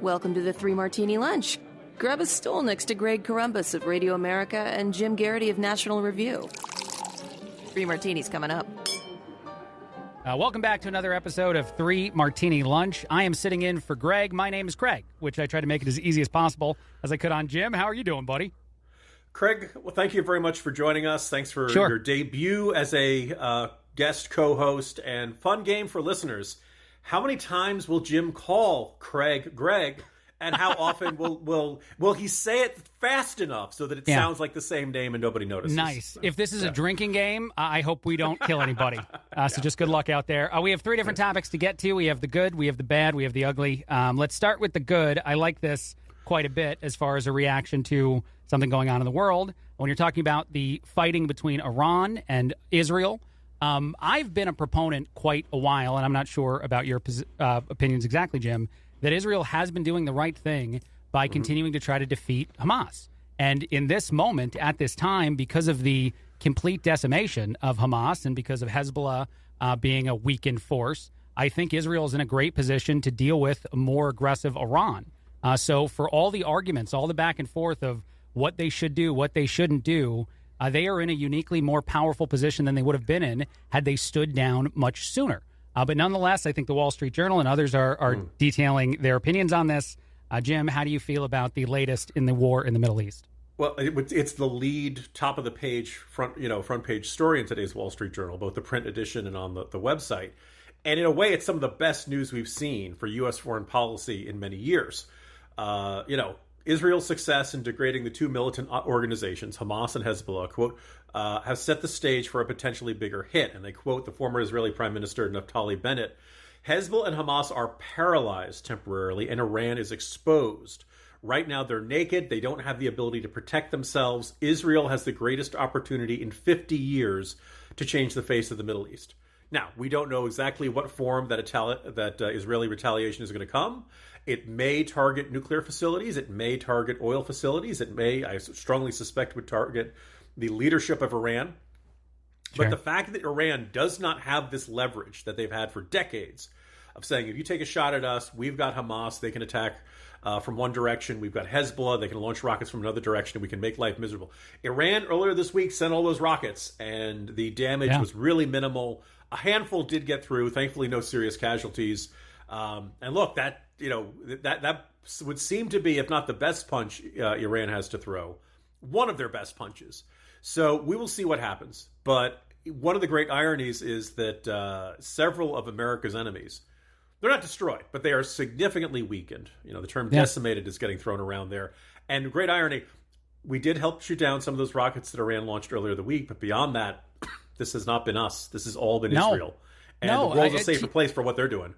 Welcome to the Three Martini Lunch. Grab a stool next to Greg Columbus of Radio America and Jim Garrity of National Review. Three Martinis coming up. Welcome back to another episode of Three Martini Lunch. I am sitting in for Greg. My name is Craig, which I try to make it as easy as possible as I could on Jim. How are you doing, buddy? Craig, well, thank you very much for joining us. Thanks for your debut as a guest co-host, and fun game for listeners. How many times will Jim call Craig Greg, and how often will he say it fast enough so that it sounds like the same name and nobody notices? Nice. If this is a drinking game, I hope we don't kill anybody. So just good luck out there. We have three different topics to get to. We have the good, we have the bad, we have the ugly. Let's start with the good. I like this quite a bit as far as a reaction to something going on in the world. When you're talking about the fighting between Iran and Israel, I've been a proponent quite a while, and I'm not sure about your opinions exactly, Jim, that Israel has been doing the right thing by continuing to try to defeat Hamas. And in this moment, at this time, because of the complete decimation of Hamas and because of Hezbollah being a weakened force, I think Israel is in a great position to deal with a more aggressive Iran. So for all the arguments, all the back and forth of what they should do, what they shouldn't do, they are in a uniquely more powerful position than they would have been in had they stood down much sooner. But nonetheless, I think the Wall Street Journal and others are detailing their opinions on this. Jim, how do you feel about the latest in the war in the Middle East? Well, it's the lead top of the page front page story in today's Wall Street Journal, both the print edition and on the website. And in a way, it's some of the best news we've seen for U.S. foreign policy in many years. Israel's success in degrading the two militant organizations, Hamas and Hezbollah, quote, has set the stage for a potentially bigger hit. And they quote the former Israeli Prime Minister Naftali Bennett, Hezbollah and Hamas are paralyzed temporarily, and Iran is exposed. Right now, they're naked. They don't have the ability to protect themselves. Israel has the greatest opportunity in 50 years to change the face of the Middle East. Now, we don't know exactly what form that Israeli retaliation is going to come. It may target nuclear facilities. It may target oil facilities. It may, I strongly suspect, would target the leadership of Iran. Sure. But the fact that Iran does not have this leverage that they've had for decades of saying, if you take a shot at us, we've got Hamas, they can attack from one direction. We've got Hezbollah, they can launch rockets from another direction, and we can make life miserable. Iran, earlier this week, sent all those rockets, and the damage was really minimal. A handful did get through. Thankfully, no serious casualties. And look, that would seem to be, if not the best punch Iran has to throw, one of their best punches. So we will see what happens. But one of the great ironies is that several of America's enemies, they're not destroyed, but they are significantly weakened. The term decimated is getting thrown around there. And great irony, we did help shoot down some of those rockets that Iran launched earlier the week. But beyond that, this has not been us. This has all been Israel. And the world's a safer place for what they're doing.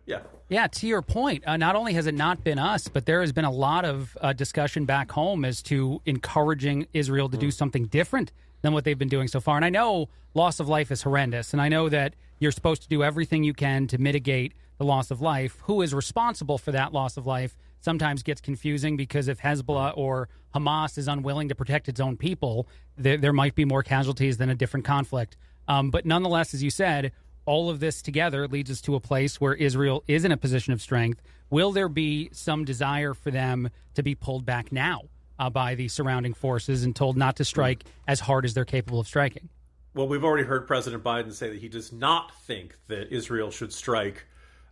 Yeah, to your point, not only has it not been us, but there has been a lot of discussion back home as to encouraging Israel to do something different than what they've been doing so far. And I know loss of life is horrendous, and I know that you're supposed to do everything you can to mitigate the loss of life. Who is responsible for that loss of life sometimes gets confusing, because if Hezbollah or Hamas is unwilling to protect its own people, there might be more casualties than a different conflict. But nonetheless, as you said, all of this together leads us to a place where Israel is in a position of strength. Will there be some desire for them to be pulled back now by the surrounding forces and told not to strike as hard as they're capable of striking? Well, we've already heard President Biden say that he does not think that Israel should strike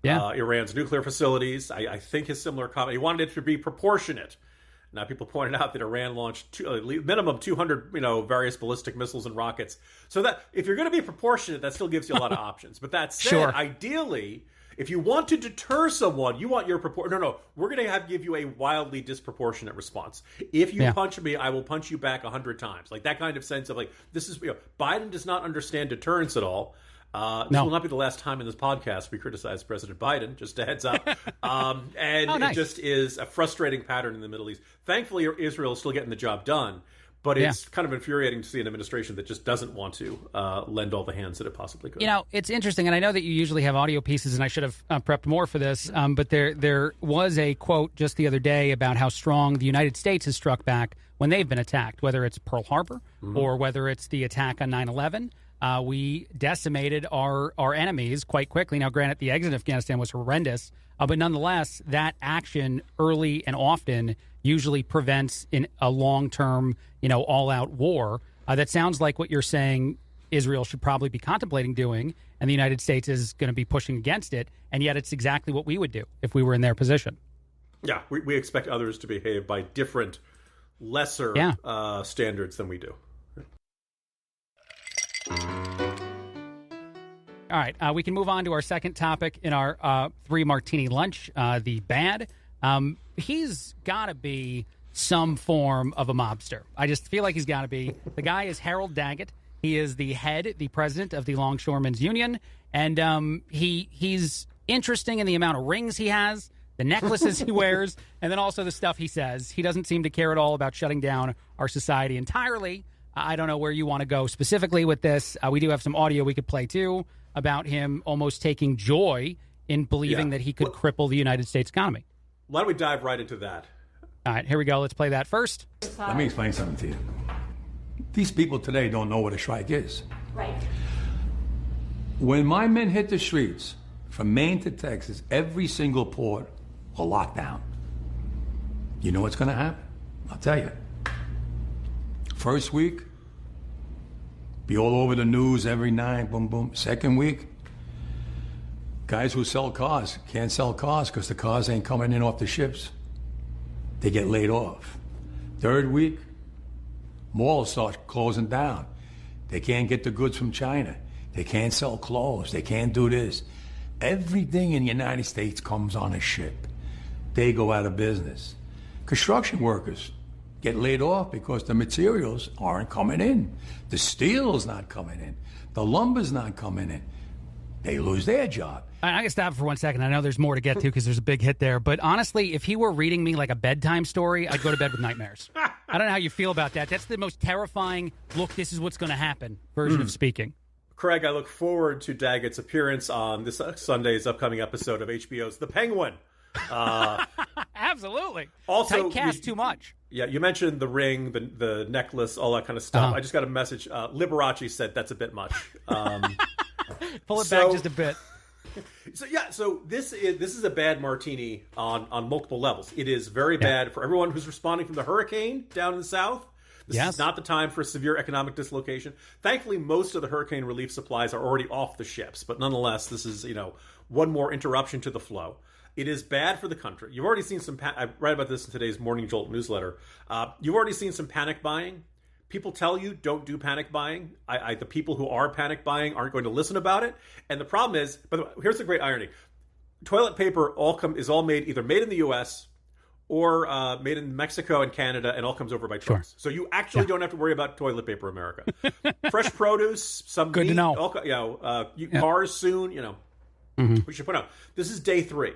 Iran's nuclear facilities. I think his similar comment, he wanted it to be proportionate. Now, people pointed out that Iran launched minimum 200, various ballistic missiles and rockets. So that if you're going to be proportionate, that still gives you a lot of options. But that said, ideally, if you want to deter someone, you want your No, we're going to give you a wildly disproportionate response. If you punch me, I will punch you back 100 times. Like that kind of sense of this is, Biden does not understand deterrence at all. This will not be the last time in this podcast we criticize President Biden, just a heads up. It just is a frustrating pattern in the Middle East. Thankfully, Israel is still getting the job done, but it's kind of infuriating to see an administration that just doesn't want to lend all the hands that it possibly could. It's interesting, and I know that you usually have audio pieces, and I should have prepped more for this, but there was a quote just the other day about how strong the United States has struck back when they've been attacked, whether it's Pearl Harbor or whether it's the attack on 9/11. we decimated our enemies quite quickly. Now, granted, the exit of Afghanistan was horrendous, but nonetheless, that action early and often usually prevents in a long-term, all-out war. That sounds like what you're saying Israel should probably be contemplating doing, and the United States is going to be pushing against it, and yet it's exactly what we would do if we were in their position. Yeah, we expect others to behave by different, lesser standards than we do. All right, we can move on to our second topic in our 3 Martini lunch, the bad. He's got to be some form of a mobster. I just feel like he's got to be. The guy is Harold Daggett. He is the president of the Longshoremen's Union, and he's interesting in the amount of rings he has, the necklaces he wears, and then also the stuff he says. He doesn't seem to care at all about shutting down our society entirely. I don't know where you want to go specifically with this. We do have some audio we could play, too, about him almost taking joy in believing that he could cripple the United States economy. Why don't we dive right into that? All right, here we go. Let's play that first. Let me explain something to you. These people today don't know what a strike is. Right. When my men hit the streets, from Maine to Texas, every single port will lock down. You know what's going to happen? I'll tell you. First week, be all over the news every night, boom, boom. Second week, guys who sell cars can't sell cars because the cars ain't coming in off the ships. They get laid off. Third week, malls start closing down. They can't get the goods from China. They can't sell clothes. They can't do this. Everything in the United States comes on a ship. They go out of business. Construction workers get laid off because the materials aren't coming in. The steel's not coming in. The lumber's not coming in. They lose their job. I can stop for 1 second. I know there's more to get to because there's a big hit there. But honestly, if he were reading me like a bedtime story, I'd go to bed with nightmares. I don't know how you feel about that. That's the most terrifying, look, this is what's going to happen version of speaking. Craig, I look forward to Daggett's appearance on this Sunday's upcoming episode of HBO's The Penguin. Absolutely. Also, tight cast too much. Yeah, you mentioned the ring, the necklace, all that kind of stuff. Uh-huh. I just got a message. Liberace said that's a bit much. Pull it back just a bit. So this is a bad martini on multiple levels. It is very bad for everyone who's responding from the hurricane down in the south. This is not the time for severe economic dislocation. Thankfully, most of the hurricane relief supplies are already off the ships, but nonetheless, this is one more interruption to the flow. It is bad for the country. You've already seen some. I write about this in today's Morning Jolt newsletter. You've already seen some panic buying. People tell you don't do panic buying. The people who are panic buying aren't going to listen about it. And the problem is, by the way, here's the great irony: toilet paper is all made in the U.S. or made in Mexico and Canada, and all comes over by trucks. Sure. So you actually don't have to worry about toilet paper, America. Fresh produce, some good meat, to know. Cars soon. We should point out this is day 3.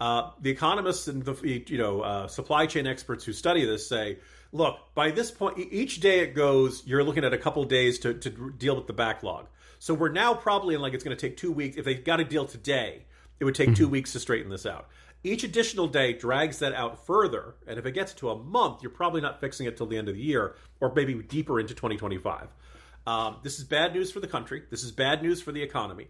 The economists and the supply chain experts who study this say, look, by this point, each day it goes, you're looking at a couple days to deal with the backlog. So we're now probably in it's going to take 2 weeks. If they got a deal today, it would take 2 weeks to straighten this out. Each additional day drags that out further. And if it gets to a month, you're probably not fixing it till the end of the year or maybe deeper into 2025. This is bad news for the country. This is bad news for the economy.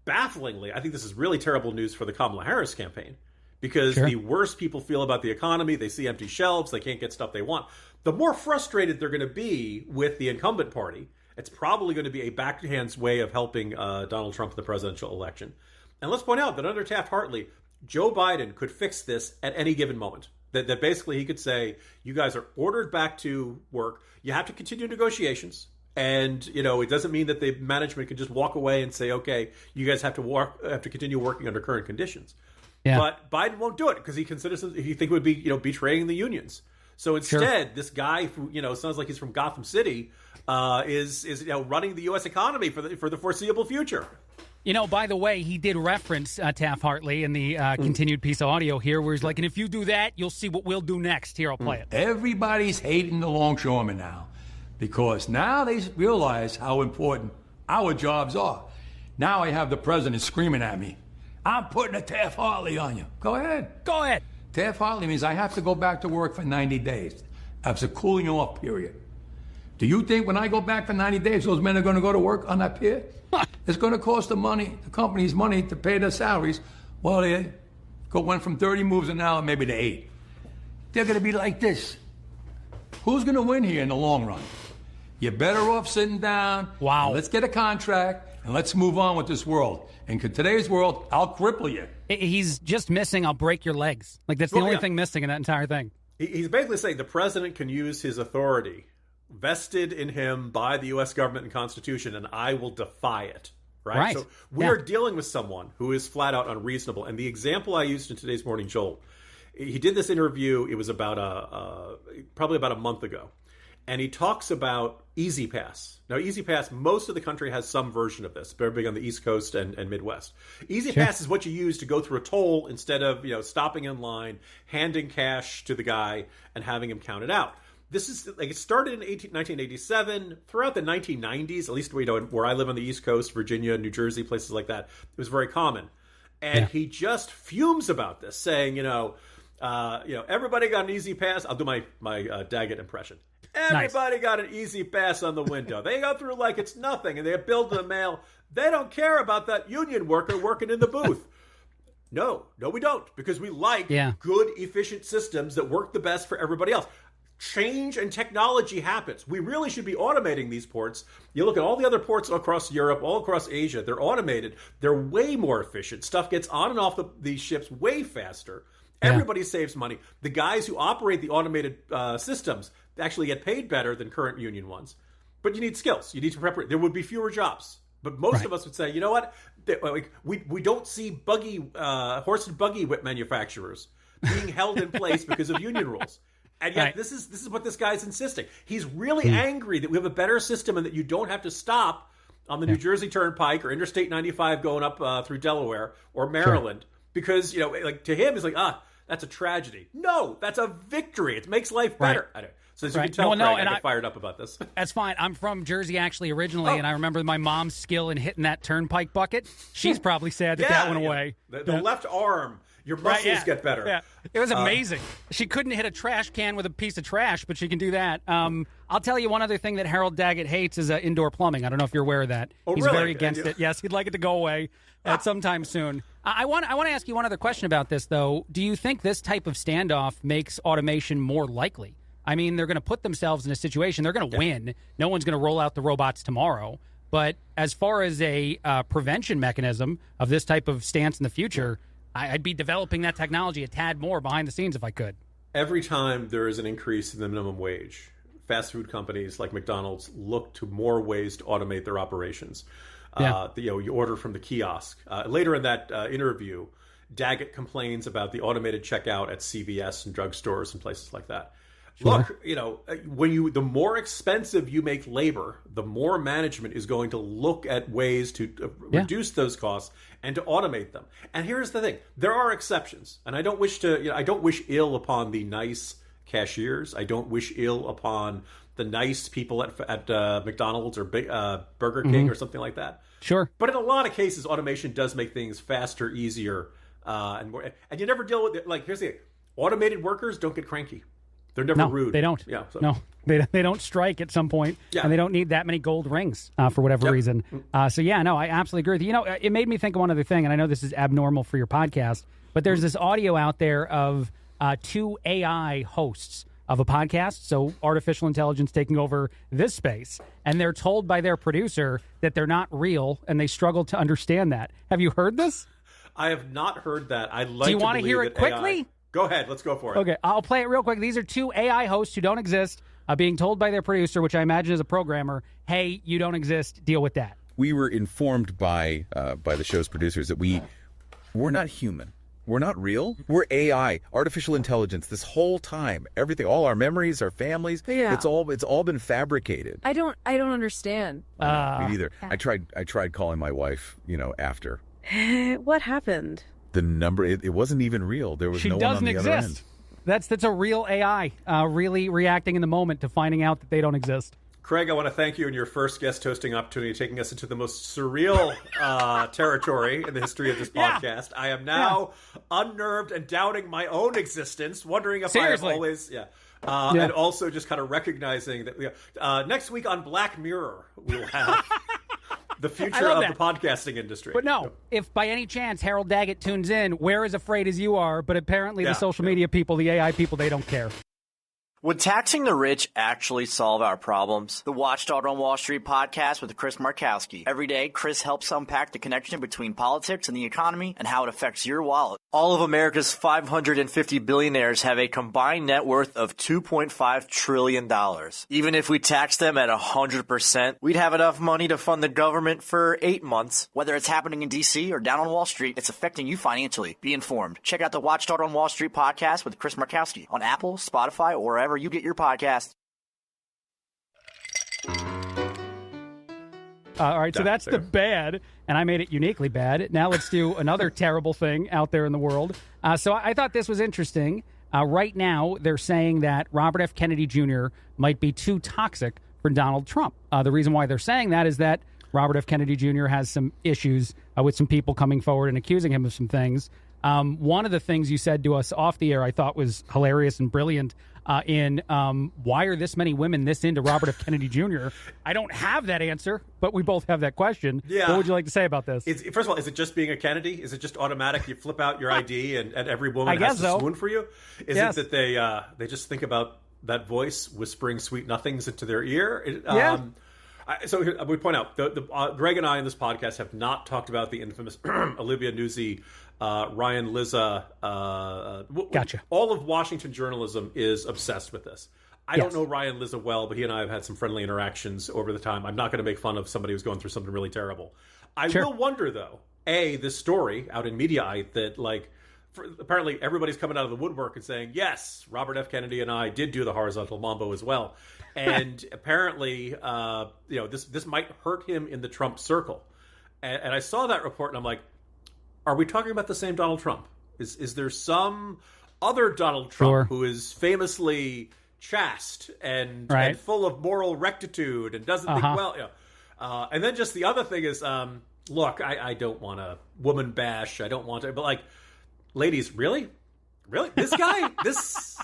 Bafflingly, I think this is really terrible news for the Kamala Harris campaign. Because the worse people feel about the economy, they see empty shelves, they can't get stuff they want, the more frustrated they're going to be with the incumbent party. It's probably going to be a backhand's way of helping Donald Trump in the presidential election. And let's point out that under Taft-Hartley, Joe Biden could fix this at any given moment. That basically he could say, you guys are ordered back to work. You have to continue negotiations. And, it doesn't mean that the management can just walk away and say, okay, you guys have to continue working under current conditions. Yeah. But Biden won't do it because he considers he think it would be betraying the unions. So instead, this guy who sounds like he's from Gotham City is running the U.S. economy for the foreseeable future. By the way, he did reference Taft-Hartley in the continued piece of audio here, where he's like, and if you do that, you'll see what we'll do next. Here, I'll play it. Everybody's hating the longshoremen now because now they realize how important our jobs are. Now I have the president screaming at me, I'm putting a Taft-Hartley on you. Go ahead. Go ahead. Taft-Hartley means I have to go back to work for 90 days. That's a cooling off period. Do you think when I go back for 90 days, those men are going to go to work on that pier? It's going to cost the company's money to pay their salaries. Well, they went from 30 moves an hour maybe to 8. They're going to be like this. Who's going to win here in the long run? You're better off sitting down. Wow. Let's get a contract and let's move on with this world. And in today's world, I'll cripple you. He's just missing, I'll break your legs. Like, that's the only thing missing in that entire thing. He's basically saying the president can use his authority vested in him by the U.S. government and Constitution, and I will defy it. Right? So we are dealing with someone who is flat out unreasonable. And the example I used in today's Morning Jolt, he did this interview, it was about probably about a month ago. And he talks about Easy Pass. Now, Easy Pass, most of the country has some version of this. Very big on the East Coast and Midwest. Easy Pass is what you use to go through a toll instead of stopping in line, handing cash to the guy, and having him count it out. This is like it started in 1987. Throughout the 1990s, at least where I live on the East Coast, Virginia, New Jersey, places like that, it was very common. And he just fumes about this, saying, everybody got an Easy Pass. I'll do my Daggett impression. Everybody got an Easy Pass on the window. They go through like it's nothing, and they have billed to the mail. They don't care about that union worker working in the booth. No, we don't, because we like good, efficient systems that work the best for everybody else. Change and technology happens. We really should be automating these ports. You look at all the other ports across Europe, all across Asia, they're automated. They're way more efficient. Stuff gets on and off these ships way faster. Everybody saves money. The guys who operate the automated systems actually get paid better than current union ones. But you need skills. You need to prepare. There would be fewer jobs. But most of us would say, you know what? We don't see horse and buggy whip manufacturers being held in place because of union rules. And yet this is what this guy's insisting. He's really angry that we have a better system and that you don't have to stop on the New Jersey Turnpike or Interstate 95 going up through Delaware or Maryland. Because, to him, it's like, that's a tragedy. No, that's a victory. It makes life better. So as you can tell, Craig, I get fired up about this. That's fine. I'm from Jersey, actually, originally, and I remember my mom's skill in hitting that turnpike bucket. She's probably sad that went away. The left arm, your muscles get better. Yeah. It was amazing. She couldn't hit a trash can with a piece of trash, but she can do that. I'll tell you one other thing that Harold Daggett hates is indoor plumbing. I don't know if you're aware of that. He's very against it. Yes, he'd like it to go away at some time soon. I want to ask you one other question about this, though. Do you think this type of standoff makes automation more likely? I mean, they're going to put themselves in a situation. They're going to win. No one's going to roll out the robots tomorrow. But as far as a prevention mechanism of this type of stance in the future, I'd be developing that technology a tad more behind the scenes if I could. Every time there is an increase in the minimum wage, fast food companies like McDonald's look to more ways to automate their operations. You order from the kiosk. Later in that interview, Daggett complains about the automated checkout at CVS and drugstores and places like that. Sure. Look, the more expensive you make labor, the more management is going to look at ways to reduce those costs and to automate them. And here's the thing: there are exceptions, and I don't wish ill upon the nice cashiers. I don't wish ill upon the nice people at McDonald's or Burger King or something like that. Sure. But in a lot of cases, automation does make things faster, easier, and more. And you never deal with it. Like, here's the thing: automated workers don't get cranky. They're never rude. They don't. Yeah. So. No, they don't strike at some point, and they don't need that many gold rings for whatever reason. I absolutely agree with you. It made me think of one other thing, and I know this is abnormal for your podcast, but there's this audio out there of two AI hosts of a podcast, so artificial intelligence taking over this space, and they're told by their producer that they're not real, and they struggle to understand that. Have you heard this? I have not heard that. I'd like. Do you want to hear it quickly? AI... Go ahead. Let's go for it. Okay, I'll play it real quick. These are two AI hosts who don't exist, being told by their producer, which I imagine is a programmer, hey, you don't exist, deal with that. We were informed by the show's producers that we're not human. We're not real. We're AI, artificial intelligence. This whole time, everything, all our memories, our families, it's all been fabricated. I don't understand. Me neither. I tried calling my wife, after. What happened? The number, it wasn't even real. There was no one on the other end. That's a real AI, really reacting in the moment to finding out that they don't exist. Craig, I want to thank you on your first guest hosting opportunity, taking us into the most surreal territory in the history of this podcast. I am now unnerved and doubting my own existence, wondering if I have always... And also just kind of recognizing that next week on Black Mirror, we'll have the future of the podcasting industry. But no, if by any chance Harold Daggett tunes in, we're as afraid as you are, but apparently the social media people, the AI people, they don't care. Would taxing the rich actually solve our problems? The Watchdog on Wall Street podcast with Chris Markowski. Every day, Chris helps unpack the connection between politics and the economy and how it affects your wallet. All of America's 550 billionaires have a combined net worth of $2.5 trillion. Even if we tax them at 100%, we'd have enough money to fund the government for 8 months. Whether it's happening in D.C. or down on Wall Street, it's affecting you financially. Be informed. Check out the Watchdog on Wall Street podcast with Chris Markowski on Apple, Spotify, or wherever you get your podcast. All right, so that's the bad, and I made it uniquely bad. Now let's do another terrible thing out there in the world. So I thought this was interesting. Right now, they're saying that Robert F. Kennedy Jr. might be too toxic for Donald Trump. The reason why they're saying that is that Robert F. Kennedy Jr. has some issues with some people coming forward and accusing him of some things. One of the things you said to us off the air I thought was hilarious and brilliant why are this many women this into Robert F. Kennedy Jr.? I don't have that answer, but we both have that question. Yeah. What would you like to say about this? First of all, is it just being a Kennedy? Is it just automatic? You flip out your ID and every woman has to swoon for you? Is it that they just think about that voice whispering sweet nothings into their ear? So we point out, Greg and I in this podcast have not talked about the infamous Olivia Nuzzi, Ryan Lizza. Gotcha. All of Washington journalism is obsessed with this. I don't know Ryan Lizza well, but he and I have had some friendly interactions over the time. I'm not going to make fun of somebody who's going through something really terrible. I will wonder, though, this story out in Mediaite that, apparently everybody's coming out of the woodwork and saying, yes, Robert F. Kennedy and I did do the horizontal mambo as well. And apparently, this might hurt him in the Trump circle. And I saw that report and I'm like, are we talking about the same Donald Trump? Is there some other Donald Trump who is famously chaste and full of moral rectitude and doesn't think well? And then just the other thing is, look, I don't want to woman bash. I don't want to, but ladies, really? This guy? this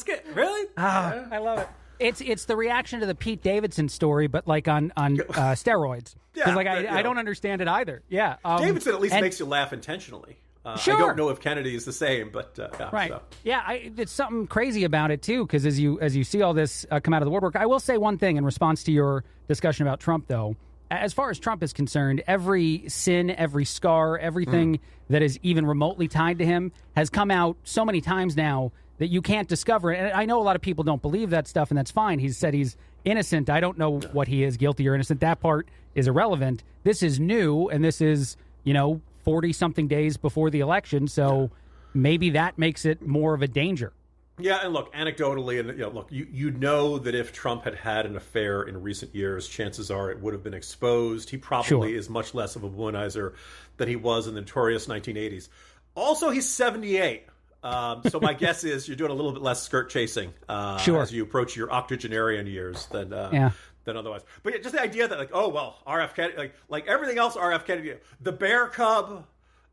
guy? Really? I love it. It's the reaction to the Pete Davidson story, but on steroids. Because I don't understand it either. Yeah, Davidson at least makes you laugh intentionally. I don't know if Kennedy is the same, but right. So. Yeah, it's something crazy about it too. Because as you see all this come out of the woodwork, I will say one thing in response to your discussion about Trump, though. As far as Trump is concerned, every sin, every scar, everything that is even remotely tied to him has come out so many times now that you can't discover it. And I know a lot of people don't believe that stuff, and that's fine. He's said he's innocent. I don't know what he is, guilty or innocent. That part is irrelevant. This is new, and this is, 40-something days before the election, so maybe that makes it more of a danger. Yeah, and look, anecdotally, and you know that if Trump had had an affair in recent years, chances are it would have been exposed. He probably is much less of a womanizer than he was in the notorious 1980s. Also, he's 78. So my guess is you're doing a little bit less skirt chasing as you approach your octogenarian years than otherwise. But yeah, just the idea that RF Kennedy, like everything else, RF Kennedy, the bear cub,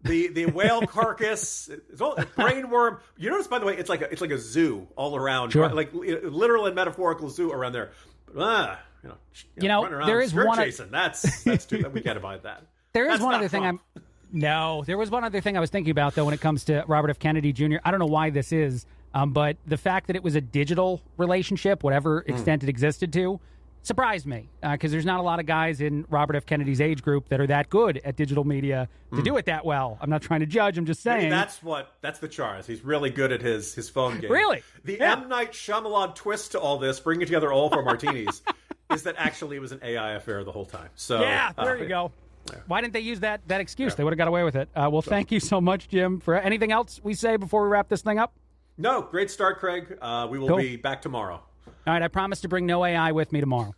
the whale carcass, it's all brain worm. You notice, by the way, it's like a zoo all around, right? Like literal and metaphorical zoo around there. But, running around there is skirt one chasing. That's too. We can't abide that. There is That's one not other thing Trump. there was one other thing I was thinking about, though, when it comes to Robert F. Kennedy Jr. I don't know why this is, but the fact that it was a digital relationship, whatever extent it existed to, surprised me, because there's not a lot of guys in Robert F. Kennedy's age group that are that good at digital media to do it that well. I'm not trying to judge. I'm just saying. Maybe that's the charge. He's really good at his phone game. Really? The M. Night Shyamalan twist to all this, bringing together all of our martinis, is that actually it was an AI affair the whole time. So there you go. Yeah. Why didn't they use that excuse? Yeah. They would have got away with it. Thank you so much, Jim. For anything else we say before we wrap this thing up? No, great start, Craig. We will be back tomorrow. All right, I promise to bring no AI with me tomorrow.